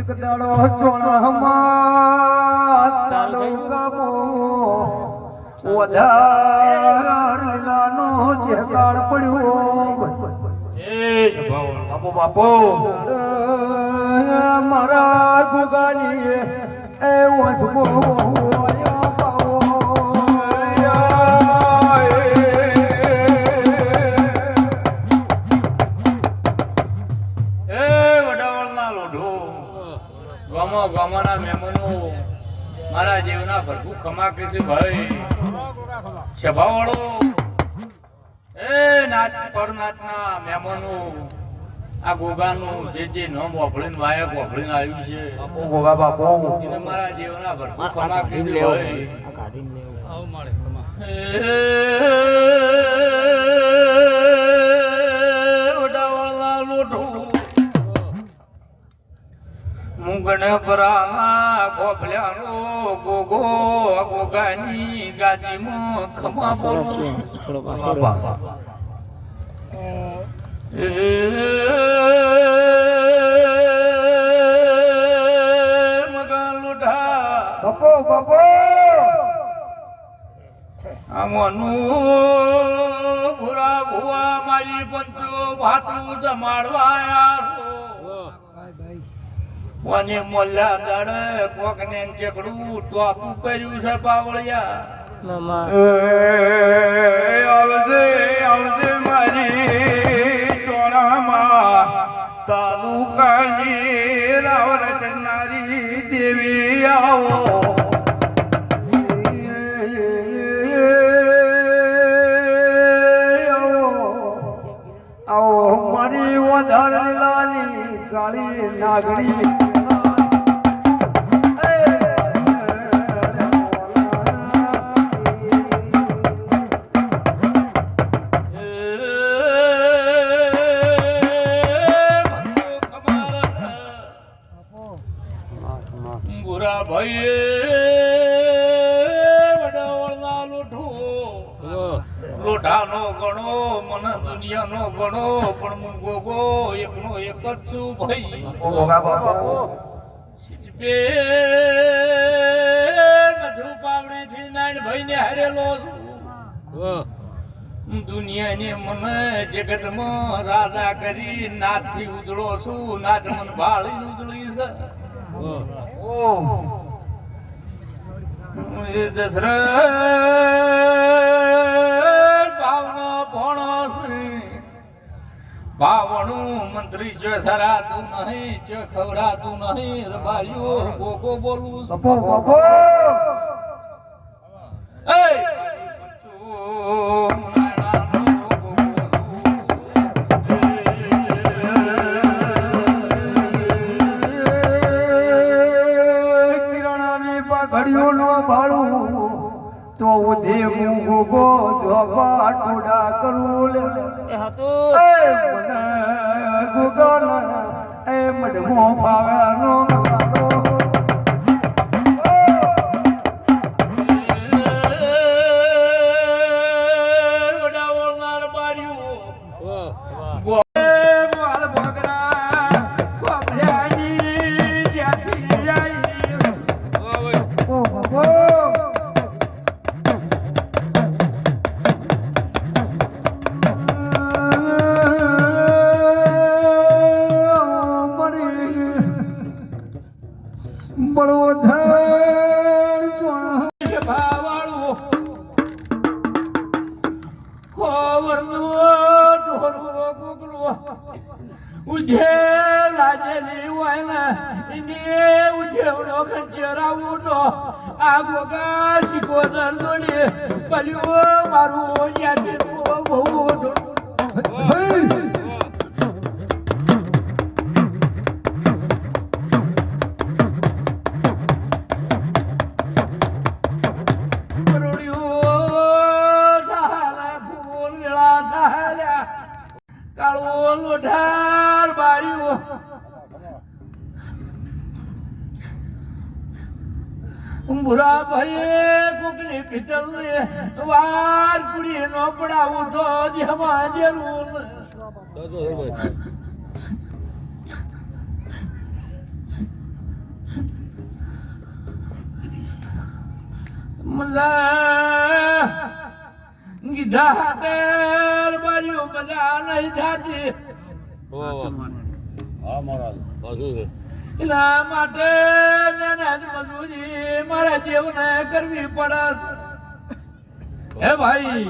એક દાડો ચોણામાં તાલુકામો વધાર લીલાનો દેખાડ પડ્યો બાપો મારા ગોગાની એ વસબો ગામના મહેમાનો મારા જીવના ભરપૂર ખમા કીધું ભાઈ સભાવાળો એ નાચ પરનાટના મહેમાનો આ ગોગાનું જે નામ વાપરીને વાયક વાપરીને આવ્યું છે ગોગા બાપો એને મારા જીવના ભરપૂર ખમા કીધું ભાઈ આવ મારે ખમા ઓડાવાળા લોઢું મુંગણ ભરાના ગોભલ્યાનો ગોગો ગોગાની ગાદીમાં ખમા બોલો મગા લોઢા બાપો બાપો આમનું ભૂરા ભુવા મારી પંચો ભાતું જમાડવાયા મને મોલ્લા દાડે કોકને ચકડું ટોપું કર્યું છે પાવળિયા મામા આવજે આવજે મારી ચોરામાં તાલુકાની રાવર ચનારી દેવી આવો આવો મારી વધાર લાલી કાળી નાગણી બુરા ભાઈ વડાવળના લોઠો લોઢાનો ગણો મને દુનિયાનો ગણો પણ હું ગોગો એકનો એક જ છું ભાઈ ગોગા બાપો સિજપે નધુ પાવડેથી નાઈન ભાઈને હારેલો છું દુનિયાને મને જગતમાં રાજા કરી નાથથી ઉજળો છું નાચ મન ભાળી ઉજળી છે એ દશરથ ભાવનો ભણો છે ભાવણું મંત્રી જો સરાતું નહીં જો ખવરાતું નહીં રબારીઓ ગોગો બોલું બાપો બાપો એ ઘડિયોનો ભાડું તો ઉધે ગોગો જોબા ટોડા કરું લે એ હતું એ મને ગોગો એ મડમો ફાવેનો વડાવળનાર બાર્યું ઉજે રાજેલી હોય ને એને ઉજેવડો ખંચરાવું તો આ ગોગા શીખોદર જોડી પલ્યું મારું યાદ બહુ કાળો લોઢાર બાર્યું બુરા ભાઈ કોકની પિતલ ને વાર પૂરી નો પડાવું તો જેમાં જરૂર મલા ગીધા હાટેર બારીઓ બધા નહીં થાતી એના માટે મહેનત મજૂરી મારા જીવને કરવી પડે છે હે ભાઈ